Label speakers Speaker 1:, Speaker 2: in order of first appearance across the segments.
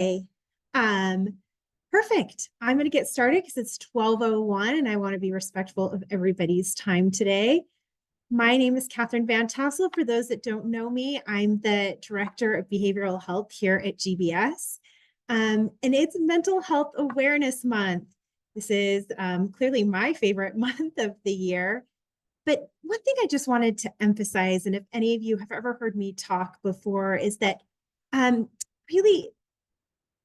Speaker 1: Um, Perfect. I'm going to get started because it's 12:01 and I want to be respectful of everybody's time today. My name is Catherine Van Tassel. For those that don't know me, I'm the Director of Behavioral Health here at GBS. And it's Mental Health Awareness Month. This is clearly my favorite month of the year. But one thing I just wanted to emphasize, and if any of you have ever heard me talk before, is that really,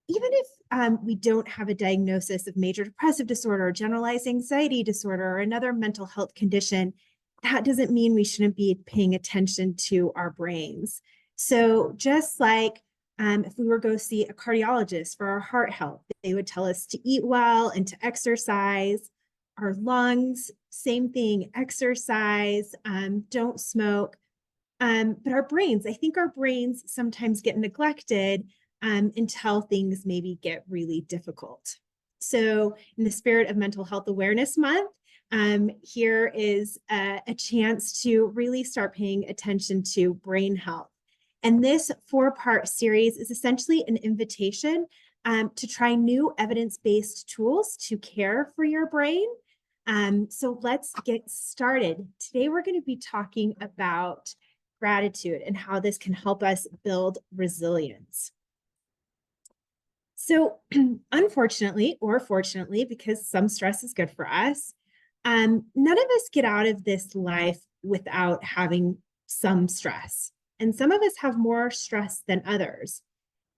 Speaker 1: even if we don't have a diagnosis of major depressive disorder, generalized anxiety disorder, or another mental health condition, that doesn't mean we shouldn't be paying attention to our brains. So just like if we were to go see a cardiologist for our heart health, they would tell us to eat well and to exercise. Our lungs, same thing, exercise, don't smoke. But our brains, I think our brains sometimes get neglected until things maybe get really difficult. So in the spirit of Mental Health Awareness Month, here is a chance to really start paying attention to brain health. And this 4-part series is essentially an invitation to try new evidence-based tools to care for your brain. So let's get started. Today, we're going to be talking about gratitude and how this can help us build resilience. So unfortunately, or fortunately, because some stress is good for us, none of us get out of this life without having some stress. And some of us have more stress than others.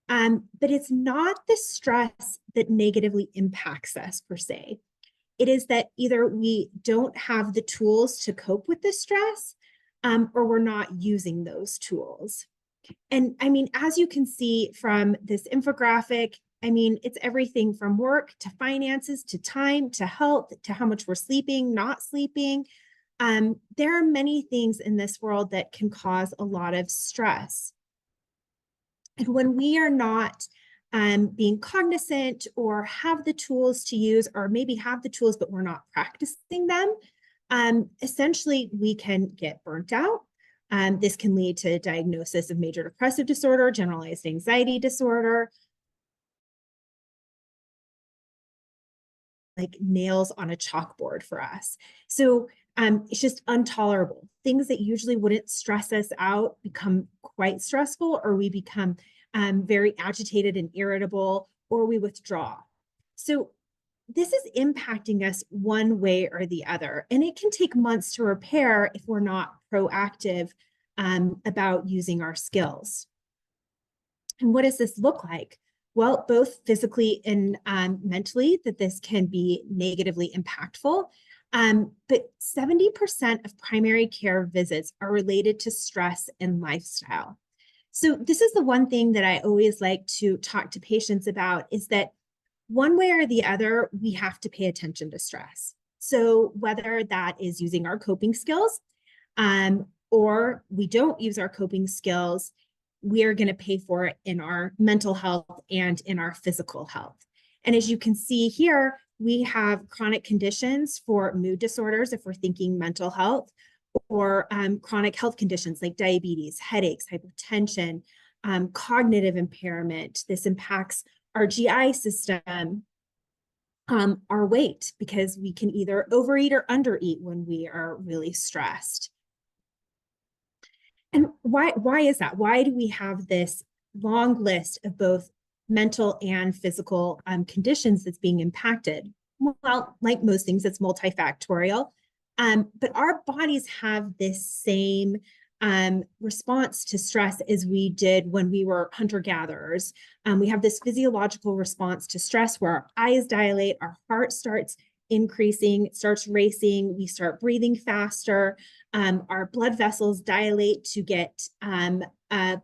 Speaker 1: But it's not the stress that negatively impacts us per se. It is that either we don't have the tools to cope with the stress, or we're not using those tools. And I mean, as you can see from this infographic, I mean, it's everything from work to finances to time to health to how much we're sleeping, not sleeping. There are many things in this world that can cause a lot of stress. And when we are not being cognizant or have the tools to use, or maybe have the tools, but we're not practicing them, essentially we can get burnt out. This can lead to diagnosis of major depressive disorder, generalized anxiety disorder, like nails on a chalkboard for us. So it's just intolerable. Things that usually wouldn't stress us out become quite stressful, or we become very agitated and irritable, or we withdraw. So this is impacting us one way or the other, and it can take months to repair if we're not proactive about using our skills. And what does this look like? Well, both physically and mentally, that this can be negatively impactful. But 70% of primary care visits are related to stress and lifestyle. So this is the one thing that I always like to talk to patients about, is that one way or the other, we have to pay attention to stress. So whether that is using our coping skills, or we don't use our coping skills, we are going to pay for it in our mental health and in our physical health. And as you can see here, we have chronic conditions for mood disorders, if we're thinking mental health, or chronic health conditions like diabetes, headaches, hypertension, cognitive impairment. This impacts our GI system, our weight, because we can either overeat or undereat when we are really stressed. And why is that? Why do we have this long list of both mental and physical conditions that's being impacted? Well, like most things, it's multifactorial. But our bodies have this same response to stress as we did when we were hunter-gatherers. We have this physiological response to stress where our eyes dilate, our heart starts increasing, it starts racing, we start breathing faster, our blood vessels dilate to get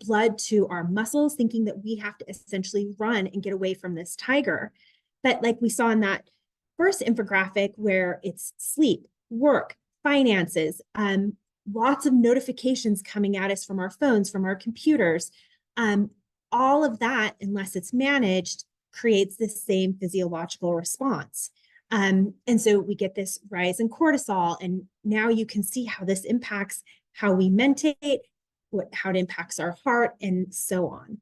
Speaker 1: blood to our muscles, thinking that we have to essentially run and get away from this tiger. But like we saw in that first infographic, where it's sleep, work, finances, lots of notifications coming at us from our phones, from our computers, all of that, unless it's managed, creates this same physiological response. And so we get this rise in cortisol, and now you can see how this impacts how we mentate, how it impacts our heart, and so on.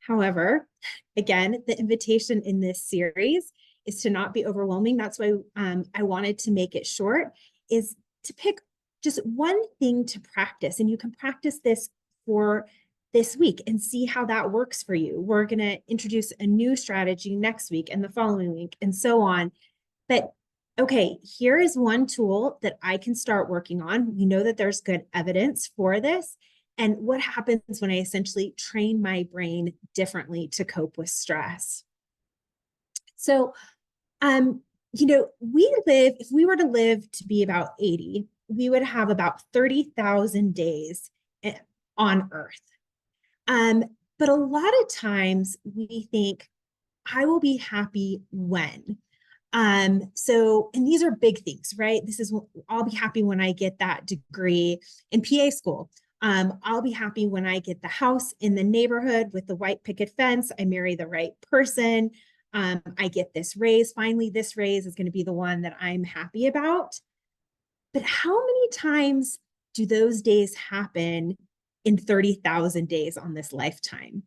Speaker 1: However, again, the invitation in this series is to not be overwhelming. That's why I wanted to make it short, is to pick just one thing to practice. And you can practice this for this week and see how that works for you. We're going to introduce a new strategy next week and the following week and so on. But okay, here is one tool that I can start working on. We know that there's good evidence for this. And what happens when I essentially train my brain differently to cope with stress? So, if we were to live to be about 80, we would have about 30,000 days on Earth. But a lot of times we think, I will be happy when. And these are big things, right? I'll be happy when I get that degree in PA school. I'll be happy when I get the house in the neighborhood with the white picket fence. I marry the right person. I get this raise. Finally, this raise is going to be the one that I'm happy about. But how many times do those days happen in 30,000 days on this lifetime?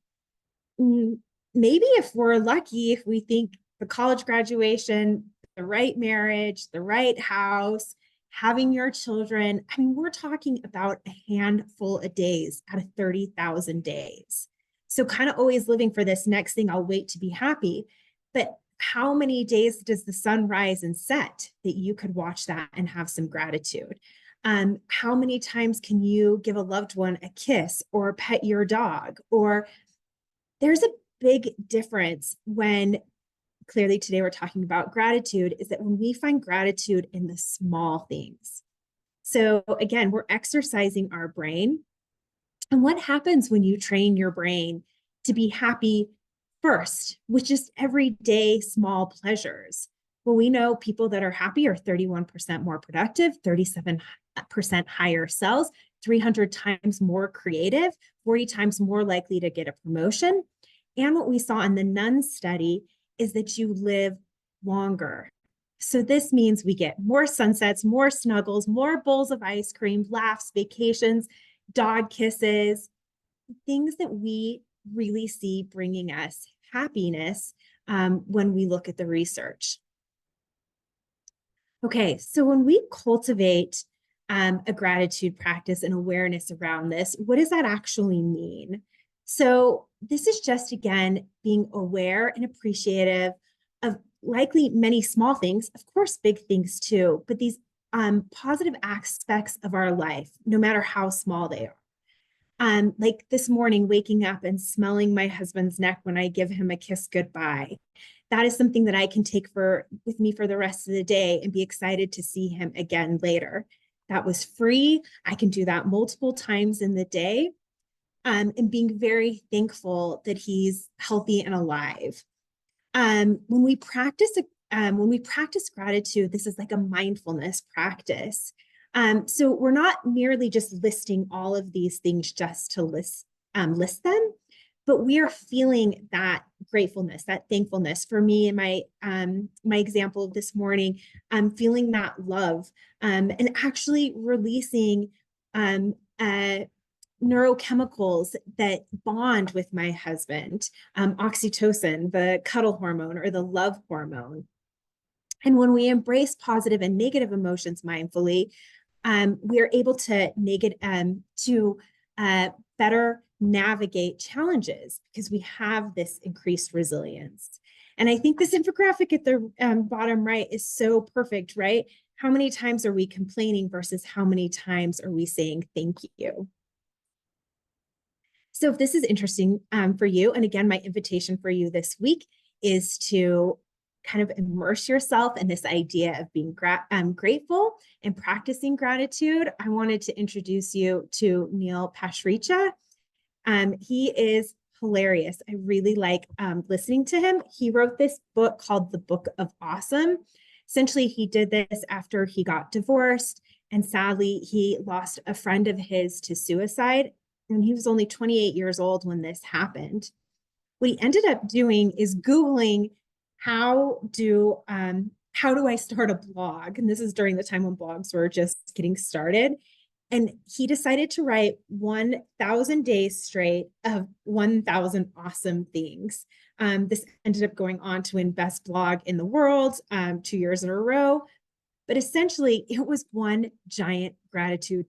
Speaker 1: Maybe if we're lucky, if we think the college graduation, the right marriage, the right house, having your children, I mean, we're talking about a handful of days out of 30,000 days. So kind of always living for this next thing, I'll wait to be happy. But how many days does the sun rise and set that you could watch that and have some gratitude? How many times can you give a loved one a kiss or pet your dog? Or there's a big difference when, clearly today we're talking about gratitude, is that when we find gratitude in the small things. So again, we're exercising our brain. And what happens when you train your brain to be happy first with just everyday small pleasures? Well, we know people that are happy are 31% more productive, 37% higher sales, 300 times more creative, 40 times more likely to get a promotion. And what we saw in the Nun study is that you live longer. So this means we get more sunsets, more snuggles, more bowls of ice cream, laughs, vacations, dog kisses, things that we really see bringing us happiness when we look at the research. Okay, so when we cultivate a gratitude practice and awareness around this, what does that actually mean? So this is just, again, being aware and appreciative of likely many small things, of course, big things too, but these positive aspects of our life, no matter how small they are. Like this morning, waking up and smelling my husband's neck when I give him a kiss goodbye. That is something that I can take with me for the rest of the day and be excited to see him again later. That was free. I can do that multiple times in the day. And being very thankful that he's healthy and alive. When we practice gratitude, this is like a mindfulness practice. So we're not merely just listing all of these things just to list them, but we are feeling that gratefulness, that thankfulness. For me, in my example this morning, I'm feeling that love and actually releasing neurochemicals that bond with my husband, oxytocin, the cuddle hormone or the love hormone. And when we embrace positive and negative emotions mindfully, we are able to better navigate challenges because we have this increased resilience. And I think this infographic at the bottom right is so perfect, right? How many times are we complaining versus how many times are we saying thank you? So if this is interesting for you, and again, my invitation for you this week is to kind of immerse yourself in this idea of being grateful and practicing gratitude. I wanted to introduce you to Neil Pasricha. He is hilarious. I really like listening to him. He wrote this book called The Book of Awesome. Essentially, he did this after he got divorced, and sadly, he lost a friend of his to suicide. And he was only 28 years old when this happened. What he ended up doing is Googling how do I start a blog? And this is during the time when blogs were just getting started. And he decided to write 1,000 days straight of 1,000 awesome things. This ended up going on to win best blog in the world 2 years in a row. But essentially, it was one giant gratitude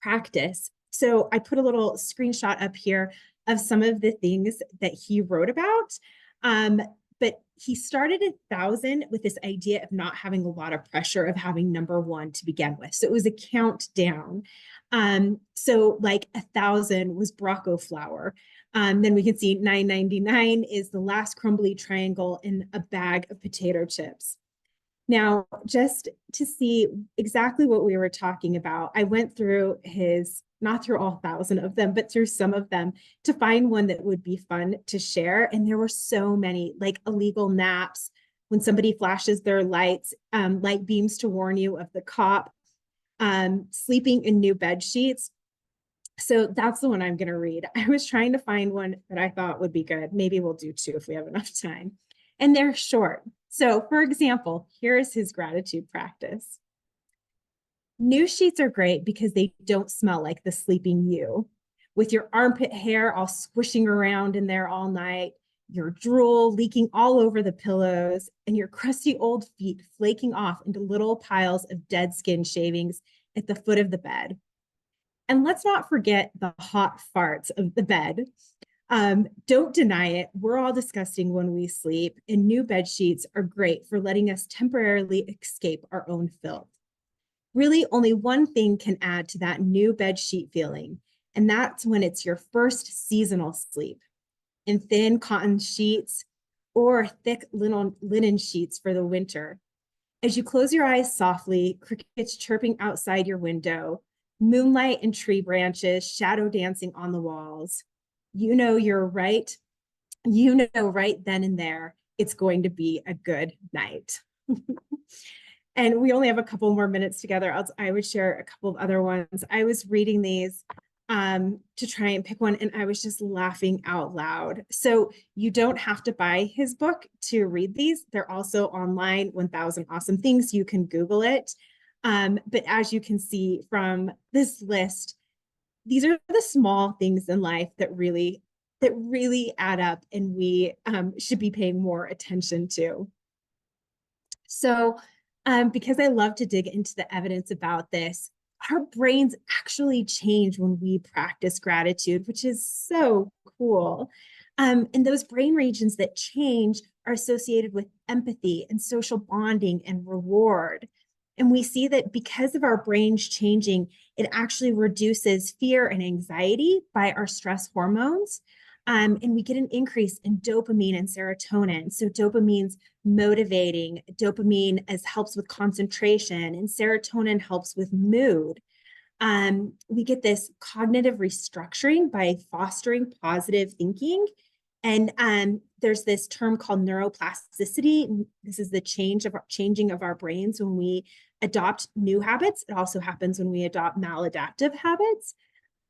Speaker 1: practice. So I put a little screenshot up here of some of the things that he wrote about. But he started at 1,000 with this idea of not having a lot of pressure of having number one to begin with. So it was a countdown. So like 1,000 was Brocco flour. Then we can see 999 is the last crumbly triangle in a bag of potato chips. Now, just to see exactly what we were talking about, I went through his, not through all 1,000 of them, but through some of them to find one that would be fun to share. And there were so many, like illegal naps, when somebody flashes their lights, light beams to warn you of the cop, sleeping in new bed sheets. So that's the one I'm going to read. I was trying to find one that I thought would be good. Maybe we'll do two if we have enough time. And they're short. So, for example, here is his gratitude practice. New sheets are great because they don't smell like the sleeping you. With your armpit hair all squishing around in there all night, your drool leaking all over the pillows, and your crusty old feet flaking off into little piles of dead skin shavings at the foot of the bed. And let's not forget the hot farts of the bed. Don't deny it. We're all disgusting when we sleep, and new bed sheets are great for letting us temporarily escape our own filth. Really, only one thing can add to that new bed sheet feeling, and that's when it's your first seasonal sleep in thin cotton sheets or thick linen sheets for the winter. As you close your eyes softly, crickets chirping outside your window, moonlight and tree branches shadow dancing on the walls, you know you're right. You know right then and there, it's going to be a good night. And we only have a couple more minutes together. I would share a couple of other ones. I was reading these to try and pick one, and I was just laughing out loud. So you don't have to buy his book to read these. They're also online, 1,000 Awesome Things. You can Google it. But as you can see from this list, these are the small things in life that really add up, and we should be paying more attention to. So because I love to dig into the evidence about this, our brains actually change when we practice gratitude, which is so cool. And those brain regions that change are associated with empathy and social bonding and reward. And we see that because of our brains changing, it actually reduces fear and anxiety by our stress hormones. And we get an increase in dopamine and serotonin. So dopamine's motivating, dopamine helps with concentration, and serotonin helps with mood. We get this cognitive restructuring by fostering positive thinking. And there's this term called neuroplasticity. This is the changing of our brains when we adopt new habits. It also happens when we adopt maladaptive habits.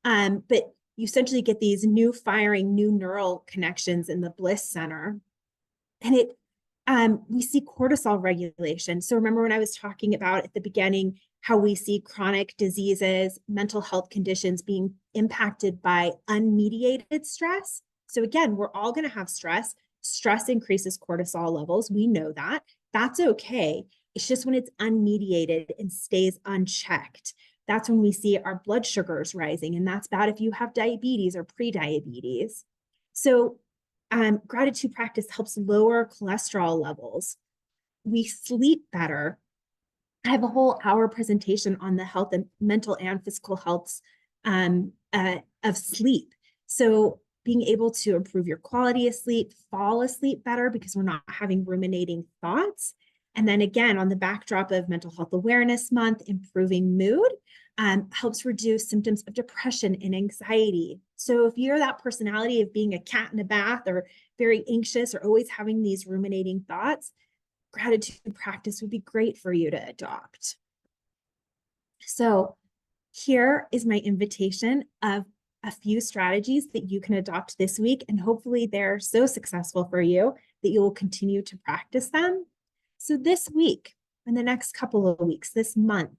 Speaker 1: But you essentially get these new firing, new neural connections in the bliss center. And we see cortisol regulation. So remember when I was talking about at the beginning how we see chronic diseases, mental health conditions being impacted by unmediated stress. So again, we're all going to have stress. Stress increases cortisol levels. We know that. That's okay. It's just when it's unmediated and stays unchecked. That's when we see our blood sugars rising. And that's bad if you have diabetes or pre-diabetes. So gratitude practice helps lower cholesterol levels. We sleep better. I have a whole hour presentation on the health and mental and physical health of sleep. So being able to improve your quality of sleep, fall asleep better because we're not having ruminating thoughts. And then again, on the backdrop of Mental Health Awareness Month, improving mood helps reduce symptoms of depression and anxiety. So if you're that personality of being a cat in a bath or very anxious or always having these ruminating thoughts, gratitude practice would be great for you to adopt. So here is my invitation of a few strategies that you can adopt this week, and hopefully they're so successful for you that you will continue to practice them. So this week, in the next couple of weeks, this month,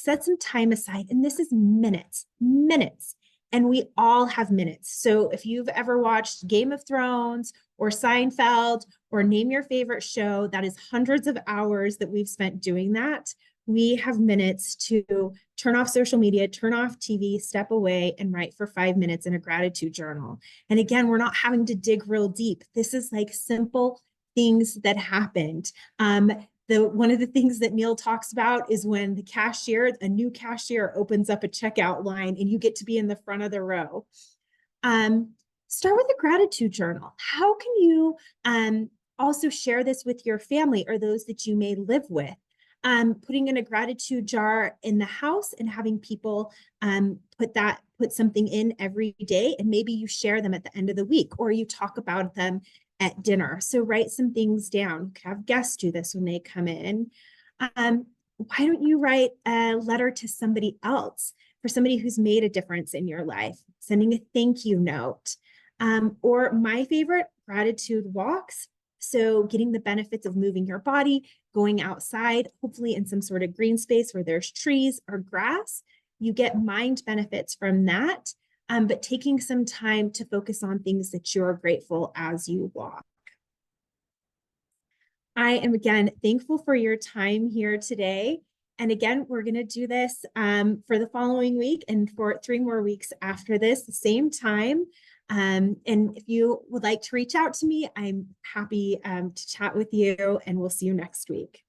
Speaker 1: set some time aside. And this is minutes, minutes. And we all have minutes. So if you've ever watched Game of Thrones or Seinfeld or name your favorite show, that is hundreds of hours that we've spent doing that. We have minutes to turn off social media, turn off TV, step away, and write for 5 minutes in a gratitude journal. And again, we're not having to dig real deep. This is like simple things that happened. One of the things that Neil talks about is when a new cashier opens up a checkout line and you get to be in the front of the row. Start with a gratitude journal. How can you also share this with your family or those that you may live with? Putting in a gratitude jar in the house and having people put something in every day, and maybe you share them at the end of the week or you talk about them at dinner. So write some things down. You can have guests do this when they come in. Why don't you write a letter to somebody else, for somebody who's made a difference in your life, sending a thank you note. Or my favorite, gratitude walks. So getting the benefits of moving your body, going outside, hopefully in some sort of green space where there's trees or grass. You get mind benefits from that. But taking some time to focus on things that you're grateful as you walk. I am again thankful for your time here today. And again, we're going to do this for the following week and for 3 more weeks after this, the same time. And if you would like to reach out to me, I'm happy to chat with you, and we'll see you next week.